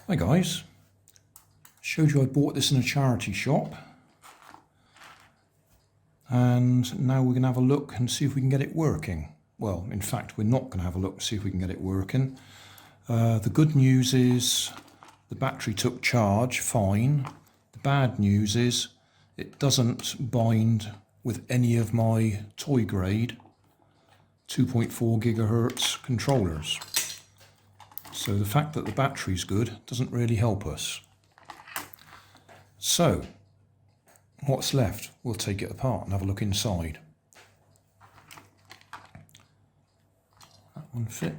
Hi guys, showed you I bought this in a charity shop, and now we're going to have a look and see if we can get it working. Well, in fact, we're not going to have a look and see if we can get it working. The good news is the battery took charge fine. The bad news is it doesn't bind with any of my toy grade 2.4 gigahertz controllers. So the fact that the battery's good doesn't really help us. So what's left? We'll take it apart and have a look inside. That one fit.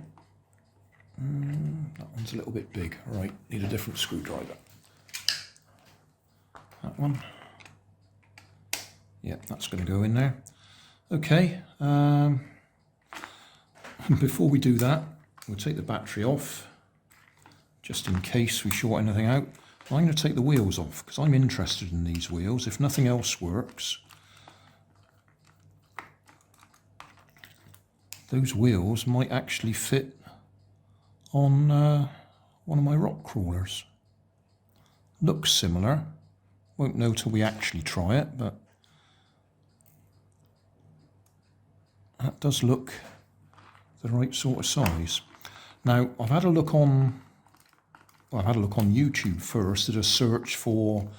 That one's a little bit big. Right, need a different screwdriver. That one. Yep, that's going to go in there. Okay, before we do that, we'll take the battery off, just in case we short anything out. I'm going to take the wheels off, because I'm interested in these wheels. If nothing else works, those wheels might actually fit on one of my rock crawlers. Looks similar. Won't know till we actually try it, but that does look the right sort of size. Now, I've had a look on YouTube first, did a search for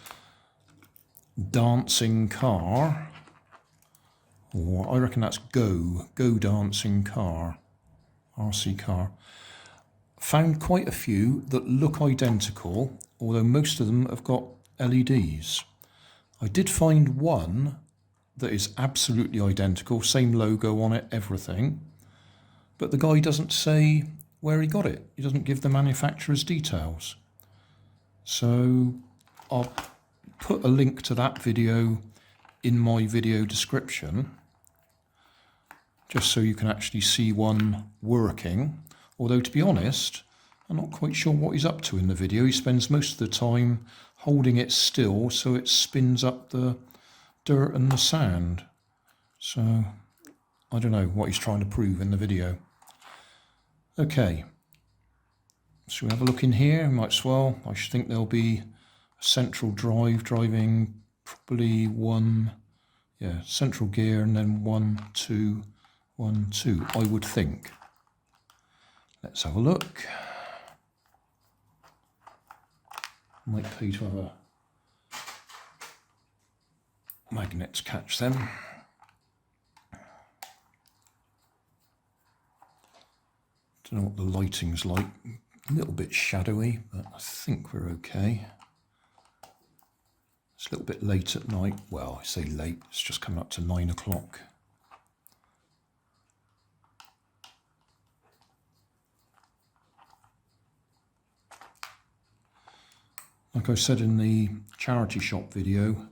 dancing car, or I reckon that's Go dancing car, RC car. Found quite a few that look identical, although most of them have got LEDs. I did find one that is absolutely identical, same logo on it, everything, but the guy doesn't say where he got it. He doesn't give the manufacturer's details. So I'll put a link to that video in my video description, just so you can actually see one working. Although, to be honest, I'm not quite sure what he's up to in the video. He spends most of the time holding it still so it spins up the dirt and the sand. So I don't know what he's trying to prove in the video. Okay, so we have a look in here. Might as well. I should think there'll be a central drive driving probably one, central gear, and then 1, 2, 1, 2, I would think. Let's have a look. Might pay to have a magnet to catch them. Don't know what the lighting's like. A little bit shadowy, but I think we're okay. It's a little bit late at night. Well, I say late, it's just coming up to 9 o'clock. Like I said in the charity shop video,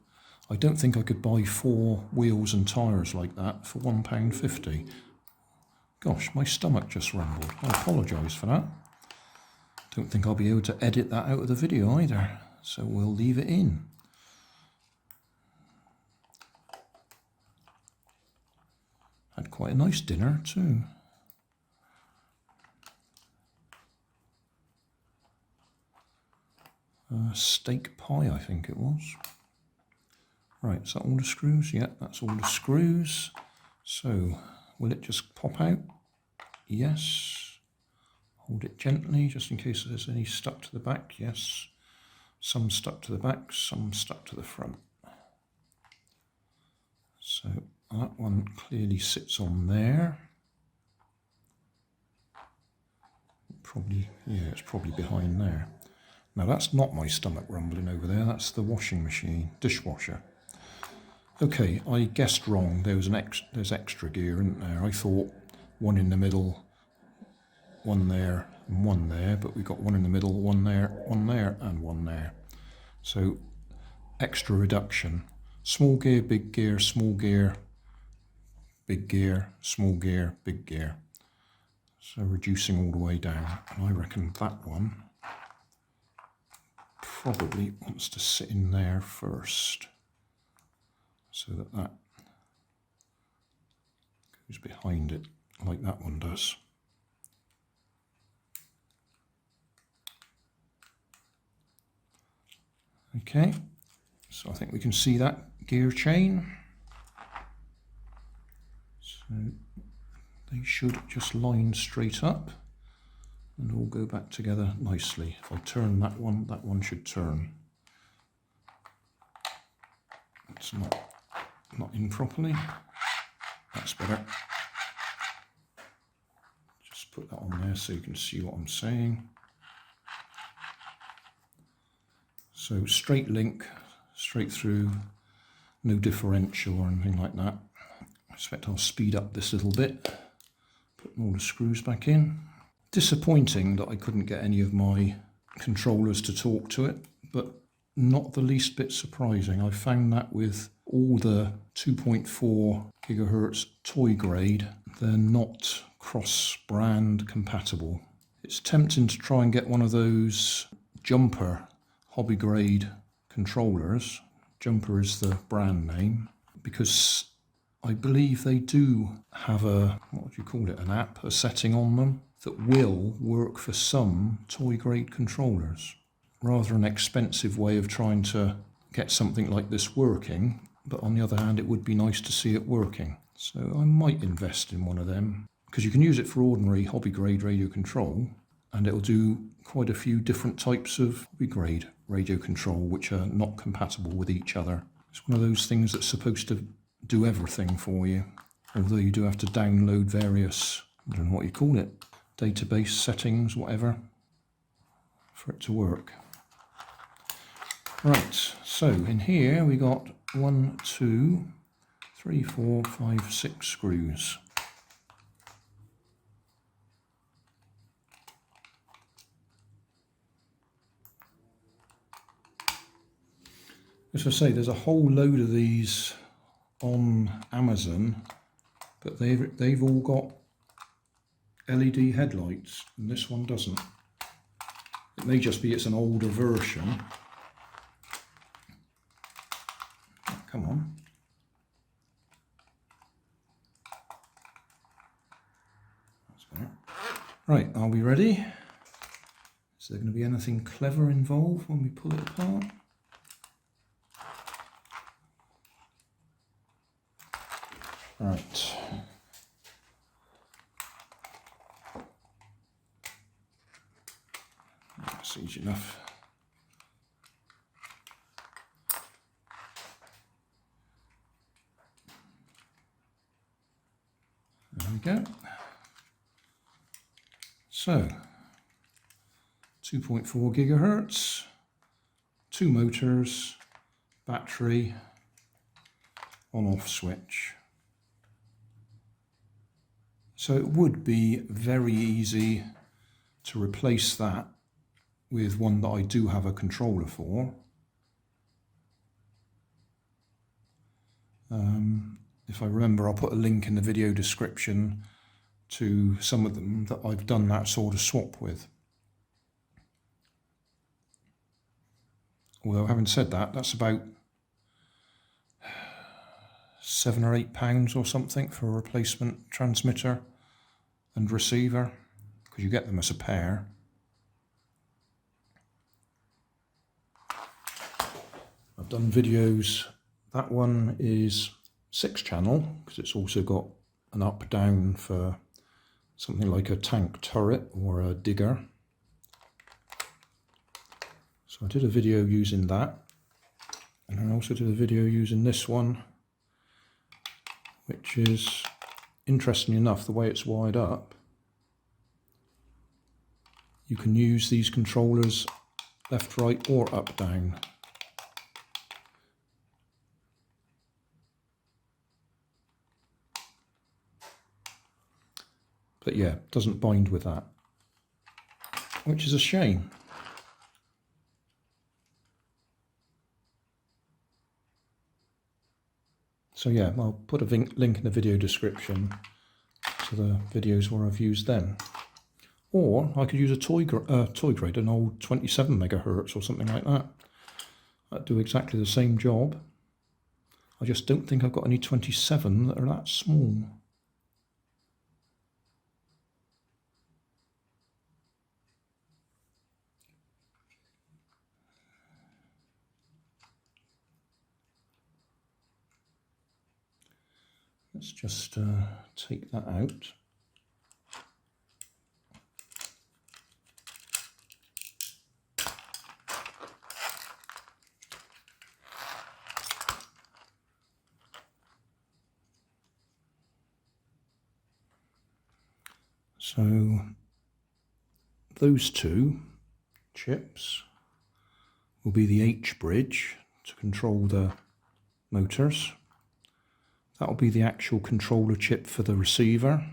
I don't think I could buy 4 wheels and tyres like that for £1.50. Gosh, my stomach just rumbled. I apologise for that. Don't think I'll be able to edit that out of the video either, so we'll leave it in. Had quite a nice dinner too. Steak pie, I think it was. Right, is that all the screws? Yeah, that's all the screws. So, will it just pop out? Yes. Hold it gently, just in case there's any stuck to the back. Yes. Some stuck to the back, some stuck to the front. So, that one clearly sits on there. Probably, yeah, it's probably behind there. Now that's not my stomach rumbling over there, that's the washing machine, dishwasher. Okay, I guessed wrong. There's extra gear, isn't there? I thought one in the middle, one there, and one there, but we've got one in the middle, one there, and one there. So extra reduction. Small gear, big gear, small gear, big gear, small gear, big gear. So reducing all the way down. And I reckon that one probably wants to sit in there first, so that goes behind it like that one does. Okay, so I think we can see that gear chain. So they should just line straight up and all go back together nicely. If I turn that one should turn. It's not in properly. That's better. Just put that on there so you can see what I'm saying. So straight link, straight through, no differential or anything like that. I expect I'll speed up this little bit, put all the screws back in. Disappointing that I couldn't get any of my controllers to talk to it, but not the least bit surprising. I found that with all the 2.4 gigahertz toy grade, they're not cross-brand compatible. It's tempting to try and get one of those Jumper hobby grade controllers. Jumper is the brand name, because I believe they do have a, what would you call it, an app, a setting on them that will work for some toy grade controllers. Rather an expensive way of trying to get something like this working, but on the other hand it would be nice to see it working. So I might invest in one of them, because you can use it for ordinary hobby grade radio control, and it'll do quite a few different types of hobby grade radio control which are not compatible with each other. It's one of those things that's supposed to do everything for you, although you do have to download various, I don't know what you call it, database settings, whatever, for it to work. Right, so in here we got 1, 2, 3, 4, 5, 6 screws. As I say, there's a whole load of these on Amazon, but they've all got LED headlights, and this one doesn't. It may just be it's an older version. Oh, come on. That's better. Right, are we ready? Is there going to be anything clever involved when we pull it apart? Right. That's easy enough. There we go. So, 2.4 gigahertz, 2 motors, battery, on-off switch. So it would be very easy to replace that with one that I do have a controller for. If I remember, I'll put a link in the video description to some of them that I've done that sort of swap with. Although having said that, that's about £7 or £8 or something for a replacement transmitter and receiver, because you get them as a pair. I've done videos. That one is 6-channel, because it's also got an up-down for something like a tank turret or a digger. So I did a video using that, and I also did a video using this one, which is, interestingly enough, the way it's wired up, you can use these controllers left, right or up, down. But yeah, it doesn't bind with that, which is a shame. So yeah, I'll put a link in the video description to the videos where I've used them. Or I could use a toy grade, an old 27 megahertz or something like that. That'd do exactly the same job. I just don't think I've got any 27 that are that small. let's just take that out. So those two chips will be the H bridge to control the motors. That'll be the actual controller chip for the receiver.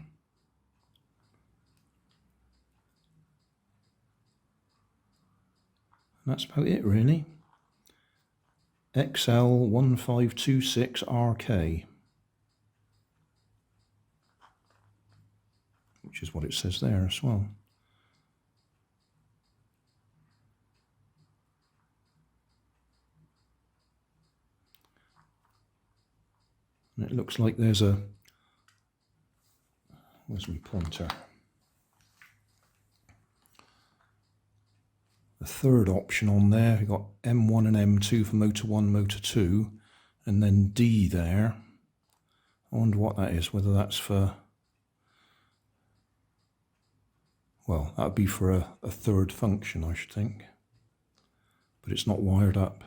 And that's about it really. XL1526RK, which is what it says there as well. And it looks like there's a, where's my pointer? The third option on there, we've got M1 and M2 for motor 1, motor 2, and then D there. I wonder what that is, whether that's for, well, that would be for a third function, I should think. But it's not wired up.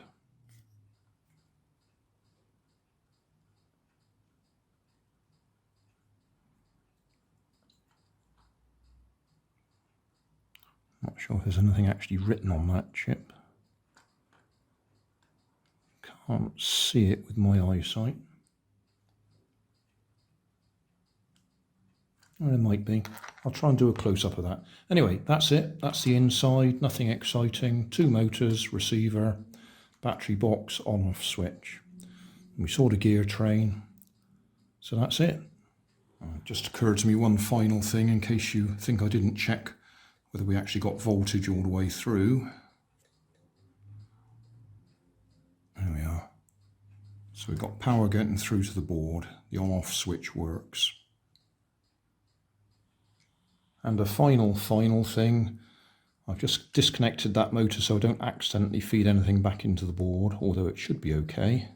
Not sure if there's anything actually written on that chip. Can't see it with my eyesight. Oh, there might be. I'll try and do a close-up of that. Anyway, that's it. That's the inside. Nothing exciting. 2 motors, receiver, battery box, on-off switch. We saw the gear train. So that's it. It just occurred to me one final thing in case you think I didn't check whether we actually got voltage all the way through. There we are. So we've got power getting through to the board. The on-off switch works. And a final thing, I've just disconnected that motor so I don't accidentally feed anything back into the board, although it should be okay.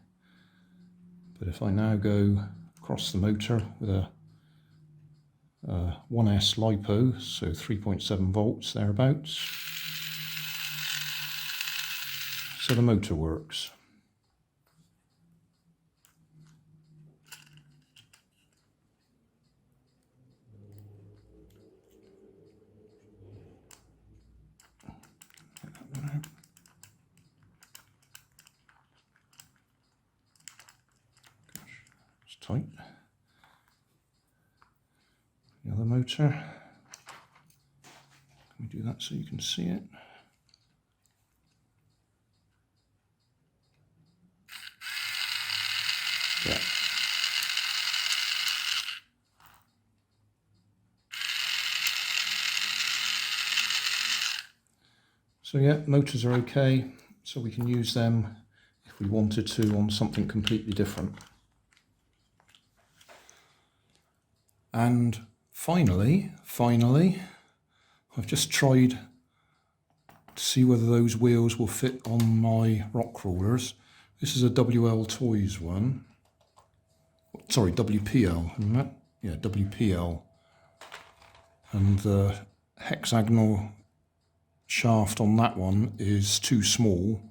But if I now go across the motor with a 1S LiPo, so 3.7 volts thereabouts. So the motor works. Get that one out. Gosh, it's tight. The other motor, can we do that so you can see it? Yeah. So yeah, motors are okay, so we can use them if we wanted to on something completely different. And finally, I've just tried to see whether those wheels will fit on my rock crawlers. This is a WL Toys one. Sorry, WPL, isn't it? Yeah, WPL. And the hexagonal shaft on that one is too small.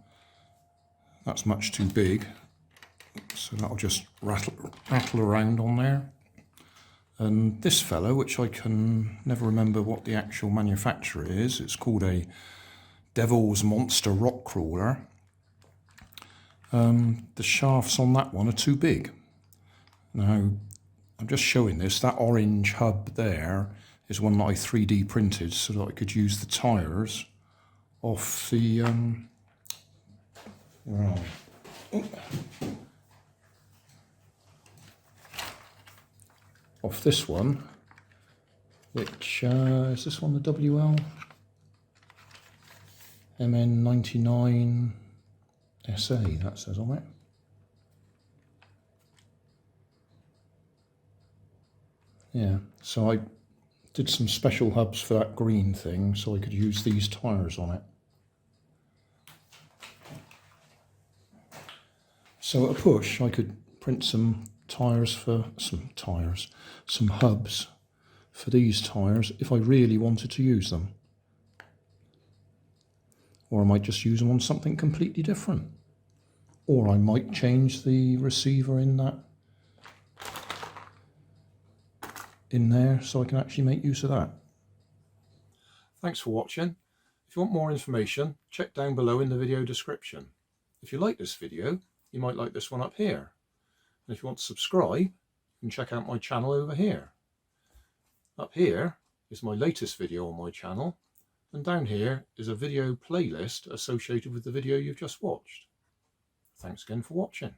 That's much too big. So that'll just rattle around on there. And this fellow, which I can never remember what the actual manufacturer is, it's called a Devil's Monster Rock Crawler. The shafts on that one are too big. Now, I'm just showing this. That orange hub there is one that I 3D printed so that I could use the tyres off the... off this one, which is this one the WL? MN99 SA, that says on it. Yeah, so I did some special hubs for that green thing so I could use these tyres on it. So at a push I could print some some hubs for these tyres if I really wanted to use them. Or I might just use them on something completely different. Or I might change the receiver in there so I can actually make use of that. Thanks for watching. If you want more information, check down below in the video description. If you like this video, you might like this one up here. And if you want to subscribe, you can check out my channel over here. Up here is my latest video on my channel, and down here is a video playlist associated with the video you've just watched. Thanks again for watching.